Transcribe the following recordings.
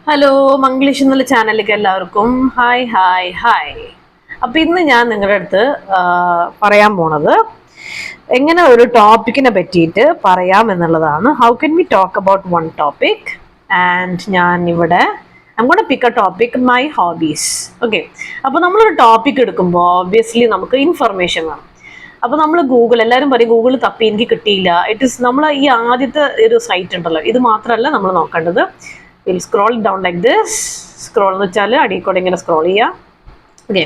Hello Manglish എന്നുള്ള ചാനലിലേക്ക് എല്ലാവർക്കും ഹായ് ഹായ് ഹായ്. അപ്പം ഇന്ന് ഞാൻ നിങ്ങളുടെ അടുത്ത് പറയാൻ പോണത് എങ്ങനെ ഒരു ടോപ്പിക്കിനെ പറ്റിയിട്ട് പറയാം എന്നുള്ളതാണ്. How can we talk about one topic? And ഞാൻ ഇവിടെ ഐം gonna pick A topic my hobbies. Okay, അപ്പോൾ നമ്മളൊരു ടോപ്പിക് എടുക്കുമ്പോൾ ഓബ്വിയസ്ലി നമുക്ക് ഇൻഫർമേഷൻ വേണം. അപ്പോൾ നമ്മൾ എല്ലാവരും പറയും ഗൂഗിൾ തപ്പി എനിക്ക് കിട്ടിയില്ല. ഇറ്റ് ഇസ് നമ്മൾ ഈ ആദ്യത്തെ ഒരു സൈറ്റ് ഉണ്ടല്ലോ, ഇത് മാത്രമല്ല നമ്മൾ നോക്കേണ്ടത്. Will scroll down like this. Scroll എന്ന് വെച്ചാൽ അടിയിൽ കൂടെ ഇങ്ങനെ സ്ക്രോൾ ചെയ്യുക. ഓക്കെ,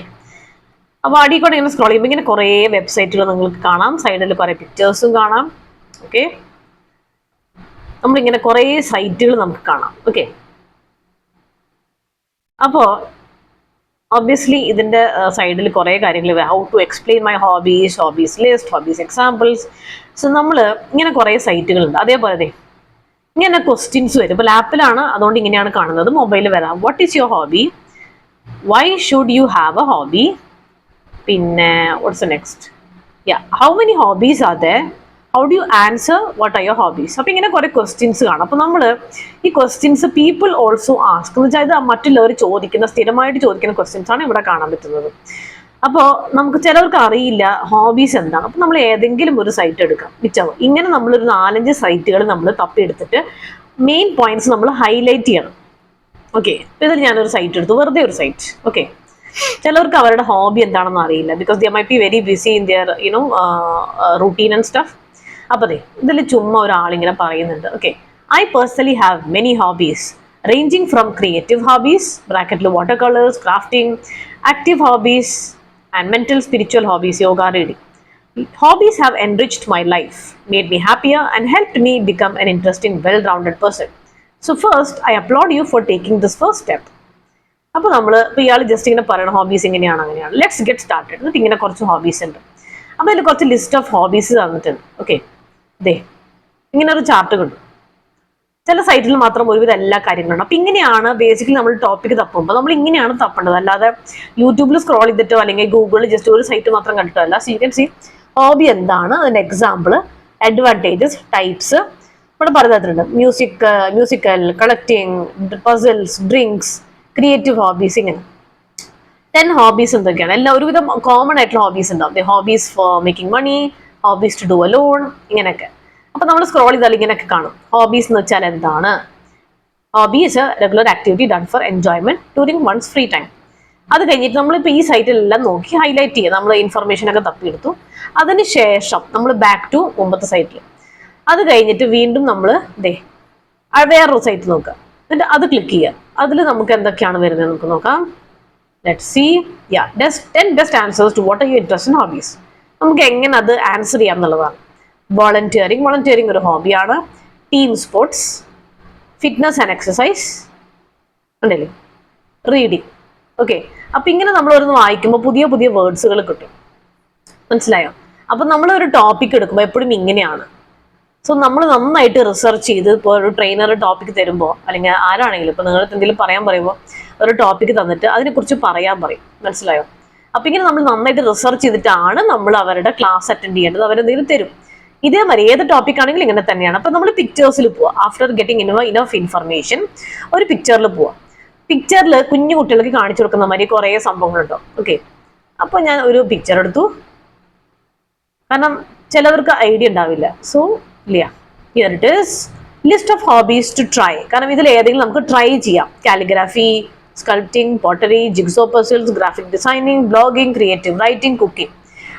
അപ്പോൾ അടിയിൽ കൂടെ ഇങ്ങനെ സ്ക്രോൾ ചെയ്യുമ്പോൾ ഇങ്ങനെ കുറേ വെബ്സൈറ്റുകൾ നിങ്ങൾക്ക് കാണാം. സൈഡിൽ കുറേ പിക്ചേഴ്സും കാണാം. ഓക്കെ, നമ്മളിങ്ങനെ കുറേ സൈറ്റുകൾ നമുക്ക് കാണാം. ഓക്കെ, അപ്പോൾ ഒബ്വിയസ്ലി ഇതിൻ്റെ സൈഡിൽ കുറേ കാര്യങ്ങൾ, how to explain my hobbies, hobbies list, hobbies examples. So നമ്മൾ ഇങ്ങനെ കുറേ സൈറ്റുകളുണ്ട്. അതേപോലെ ഇങ്ങനെ ക്വസ്റ്റ്യൻസ് വരും. ഇപ്പോൾ ലാപ്പിലാണ്, അതുകൊണ്ട് ഇങ്ങനെയാണ് കാണുന്നത്. മൊബൈലിൽ വരാം. What is your hobby? Why should you have a hobby? പിന്നെ what's next? How many hobbies are there? How do you answer what are your hobbies? അപ്പോൾ ഇങ്ങനെ കുറേ ക്വസ്റ്റ്യൻസ് കാണാം. അപ്പോൾ നമ്മൾ ഈ ക്വസ്റ്റ്യൻസ് പീപ്പിൾ ഓൾസോ ആസ്ക് എന്ന് വെച്ചാൽ ഇത് മറ്റുള്ളവർ ചോദിക്കുന്ന, സ്ഥിരമായിട്ട് ചോദിക്കുന്ന ക്വസ്റ്റ്യൻസ് ആണ് ഇവിടെ കാണാൻ പറ്റുന്നത്. അപ്പോൾ നമുക്ക് ചിലവർക്ക് അറിയില്ല ഹോബീസ് എന്താണ്. അപ്പോൾ നമ്മൾ ഏതെങ്കിലും ഒരു സൈറ്റ് എടുക്കാം, വിച്ചാവും. ഇങ്ങനെ നമ്മളൊരു 4-5 സൈറ്റുകൾ നമ്മൾ തപ്പിയെടുത്തിട്ട് മെയിൻ പോയിന്റ്സ് നമ്മൾ ഹൈലൈറ്റ് ചെയ്യണം. ഓക്കെ, ഇതിൽ ഞാനൊരു സൈറ്റ് എടുത്തു, വെറുതെ ഒരു സൈറ്റ്. ഓക്കെ, ചിലവർക്ക് അവരുടെ ഹോബി എന്താണെന്ന് അറിയില്ല, because they might be very busy in their routine and stuff. അപ്പോൾ ഇതിൽ ചുമ്മാ ഒരാളിങ്ങനെ പറയുന്നുണ്ട്. Okay, I personally have many hobbies ranging from creative hobbies ബ്രാക്കറ്റിൽ water colours, crafting, active hobbies and mental spiritual hobbies, yoga, reading. Hobbies have enriched my life, made me happier and helped me become an interesting, well-rounded person. So first, I applaud you for taking this first step. അപ്പോൾ നമ്മൾ ഇപ്പോൾ ഇയാൾ just ഇങ്ങനെ പറയണം hobbies ഇങ്ങനെയാണ് അങ്ങനെയാണ്. Let's get started. എന്നിട്ട് ഇങ്ങനെ കുറച്ച് ഹോബീസ് ഉണ്ട്. അപ്പോൾ അതിൽ കുറച്ച് ലിസ്റ്റ് ഓഫ് ഹോബീസ് തന്നിട്ടുണ്ട്. ഓക്കെ, ഇങ്ങനെ ഒരു ചാർട്ട് കണ്ടു. ചില സൈറ്റിൽ മാത്രം ഒരുവിധം എല്ലാ കാര്യങ്ങളും. അപ്പം ഇങ്ങനെയാണ് ബേസിക്കലി നമ്മൾ ടോപ്പിക് തപ്പുമ്പോൾ നമ്മൾ ഇങ്ങനെയാണ് തപ്പേണ്ടത്. അല്ലാതെ യൂട്യൂബിൽ സ്ക്രോൾ ചെയ്തിട്ടോ അല്ലെങ്കിൽ ഗൂഗിളിൽ ജസ്റ്റ് ഒരു സൈറ്റ് മാത്രം കണ്ടിട്ടോ അല്ല. So you can C hobby എന്താണ്, അതിൻ്റെ എക്സാമ്പിൾ, അഡ്വാൻറ്റേജസ്, ടൈപ്സ് ഇവിടെ പറഞ്ഞിട്ടുണ്ട്. Musical, collecting, puzzles, drinks, creative hobbies, ഇങ്ങനെ 10 ഹോബീസ് എന്തൊക്കെയാണ്. എല്ലാം ഒരുവിധം കോമൺ ആയിട്ടുള്ള ഹോബീസ് ഉണ്ടാവും. Hobbies for making money, hobbies to do alone, ഇങ്ങനെയൊക്കെ. അപ്പോൾ നമ്മൾ സ്ക്രോൾ ചെയ്താൽ ഇങ്ങനെയൊക്കെ കാണും. ഹോബീസ് എന്ന് വെച്ചാൽ എന്താണ്? Hobby is a regular activity done for enjoyment during one's free time. അത് കഴിഞ്ഞിട്ട് നമ്മളിപ്പോൾ ഈ സൈറ്റിലെല്ലാം നോക്കി ഹൈലൈറ്റ് ചെയ്യുക. നമ്മൾ ഇൻഫർമേഷനൊക്കെ തപ്പിയെടുത്തു. അതിന് ശേഷം നമ്മൾ ബാക്ക് ടു മുമ്പത്തെ സൈറ്റിൽ. അത് കഴിഞ്ഞിട്ട് വീണ്ടും നമ്മൾ വേറൊരു സൈറ്റ് നോക്കുക. എന്നിട്ട് അത് ക്ലിക്ക് ചെയ്യുക. അതിൽ നമുക്ക് എന്തൊക്കെയാണ് വരുന്നത് നമുക്ക് നോക്കാം. Let's see. 10 best answers to what are your interests in hobbies. നമുക്ക് എങ്ങനെ അത് ആൻസർ ചെയ്യാം എന്നുള്ളതാണ്. വോളണ്ടിയറിങ് ഒരു ഹോബിയാണ്. Team sports, fitness and exercise ഉണ്ടല്ലേ, റീഡിങ്. ഓക്കെ, അപ്പം ഇങ്ങനെ നമ്മൾ ഓരോന്ന് വായിക്കുമ്പോൾ പുതിയ പുതിയ വേർഡ്സുകൾ കിട്ടും. മനസ്സിലായോ? അപ്പം നമ്മളൊരു ടോപ്പിക് എടുക്കുമ്പോൾ എപ്പോഴും ഇങ്ങനെയാണ്. സോ നമ്മൾ നന്നായിട്ട് റിസർച്ച് ചെയ്ത്, ഇപ്പോൾ ഒരു ട്രെയിനർ ടോപ്പിക് തരുമ്പോൾ അല്ലെങ്കിൽ ആരാണെങ്കിലും ഇപ്പോൾ നിങ്ങൾക്ക് എന്തെങ്കിലും പറയാൻ പറയുമ്പോൾ ഒരു ടോപ്പിക് തന്നിട്ട് അതിനെക്കുറിച്ച് പറയാൻ പറയും. മനസ്സിലായോ? അപ്പം ഇങ്ങനെ നമ്മൾ നന്നായിട്ട് റിസർച്ച് ചെയ്തിട്ടാണ് നമ്മൾ അവരുടെ ക്ലാസ് അറ്റൻഡ് ചെയ്യേണ്ടത്. അവരെന്തെങ്കിലും തരും. ഇതേമാതിരി ഏത് ടോപ്പിക് ആണെങ്കിലും ഇങ്ങനെ തന്നെയാണ്. അപ്പം നമ്മൾ പിക്ചേഴ്സിൽ പോവാം. ആഫ്റ്റർ ഗെറ്റിംഗ് ഇനഫ് ഇൻഫർമേഷൻ ഒരു പിക്ചറിൽ പോവാം. പിക്ചറിൽ കുഞ്ഞു കുട്ടികൾക്ക് കാണിച്ചു കൊടുക്കുന്ന മാതിരി കുറേ സംഭവങ്ങളുണ്ടോ. ഓക്കെ, അപ്പോൾ ഞാൻ ഒരു പിക്ചർ എടുത്തു. കാരണം ചിലവർക്ക് ഐഡിയ ഉണ്ടാവില്ല. So here it is list of hobbies to try. കാരണം ഇതിൽ ഏതെങ്കിലും നമുക്ക് ട്രൈ ചെയ്യാം. Calligraphy, sculpting, pottery, jigsaw puzzles, graphic designing, blogging, creative writing, cooking.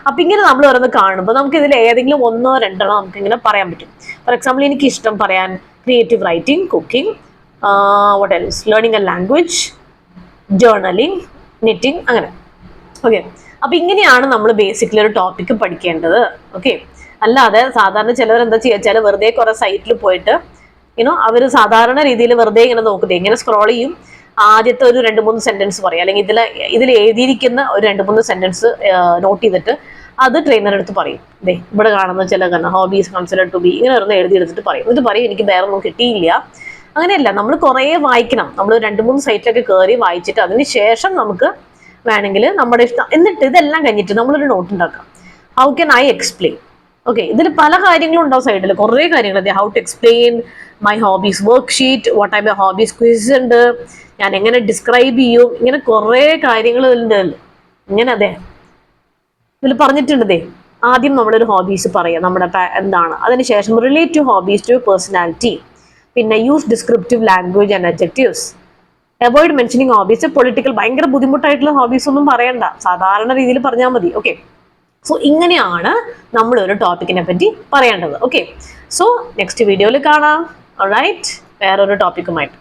അപ്പം ഇങ്ങനെ നമ്മൾ ഓരോന്ന് കാണുമ്പോൾ നമുക്ക് ഇതിൽ ഏതെങ്കിലും 1-2 നമുക്ക് ഇങ്ങനെ പറയാൻ പറ്റും. ഫോർ എക്സാമ്പിൾ എനിക്ക് ഇഷ്ടം പറയാൻ creative writing, cooking, what else, learning A language, journaling, knitting, അങ്ങനെ. ഓക്കെ, അപ്പം ഇങ്ങനെയാണ് നമ്മൾ ബേസിക്കലി ഒരു ടോപ്പിക്ക് പഠിക്കേണ്ടത്. ഓക്കെ, അല്ലാതെ സാധാരണ ചിലവർ എന്താ ചെയ്യുക വെച്ചാൽ വെറുതെ കുറേ സൈറ്റിൽ പോയിട്ട് അവർ സാധാരണ രീതിയിൽ വെറുതെ ഇങ്ങനെ നോക്കുന്നത്, ഇങ്ങനെ സ്ക്രോൾ ചെയ്യും. ആദ്യത്തെ ഒരു 2-3 സെന്റൻസ് പറയും, അല്ലെങ്കിൽ ഇതിൽ എഴുതിയിരിക്കുന്ന ഒരു 2-3 സെന്റൻസ് നോട്ട് ചെയ്തിട്ട് അത് ട്രെയിനർ എടുത്ത് പറയും. ഇവിടെ കാണുന്ന ചില ഹോബീസ് കൺസിഡർ ടു ബി, ഇങ്ങനെ ഒന്ന് എഴുതിയെടുത്തിട്ട് പറയും. ഇത് പറയും എനിക്ക് വേറെ ഒന്നും കിട്ടിയില്ല. അങ്ങനെയല്ല, നമ്മൾ കുറേ വായിക്കണം. നമ്മൾ 2-3 സൈറ്റിലൊക്കെ കയറി വായിച്ചിട്ട് അതിന് ശേഷം നമുക്ക് വേണമെങ്കിൽ നമ്മുടെ ഇഷ്ടം. എന്നിട്ട് ഇതെല്ലാം കഴിഞ്ഞിട്ട് നമ്മളൊരു നോട്ട് ഉണ്ടാക്കാം. How can I explain? Okay, ഇതിൽ പല കാര്യങ്ങളും ഉണ്ടാവും. സൈഡിൽ കുറേ കാര്യങ്ങൾ. How to explain my hobbies worksheet, what are my hobbies quiz ഉണ്ട്, ഞാൻ എങ്ങനെ ഡിസ്ക്രൈബ് ചെയ്യും, ഇങ്ങനെ കുറേ കാര്യങ്ങൾ ഉണ്ട്. ഇങ്ങനെ അതെ ഇതിൽ പറഞ്ഞിട്ടുണ്ടതേ. ആദ്യം നമ്മളൊരു ഹോബീസ് പറയാം, നമ്മുടെ എന്താണ്, അതിനുശേഷം relate to hobbies to personality, പിന്നെ use descriptive language and adjectives, avoid mentioning hobbies. Political ഭയങ്കര ബുദ്ധിമുട്ടായിട്ടുള്ള ഹോബീസ് ഒന്നും പറയണ്ട, സാധാരണ രീതിയിൽ പറഞ്ഞാൽ മതി. ഓക്കെ, സോ ഇങ്ങനെയാണ് നമ്മൾ ഒരു ടോപ്പിക്കിനെ പറ്റി പറയേണ്ടത്. ഓക്കെ, സോ നെക്സ്റ്റ് വീഡിയോയിൽ കാണാം. ഓൾറൈറ്റ്, വേറൊരു ടോപ്പിക്കുമായിട്ട്.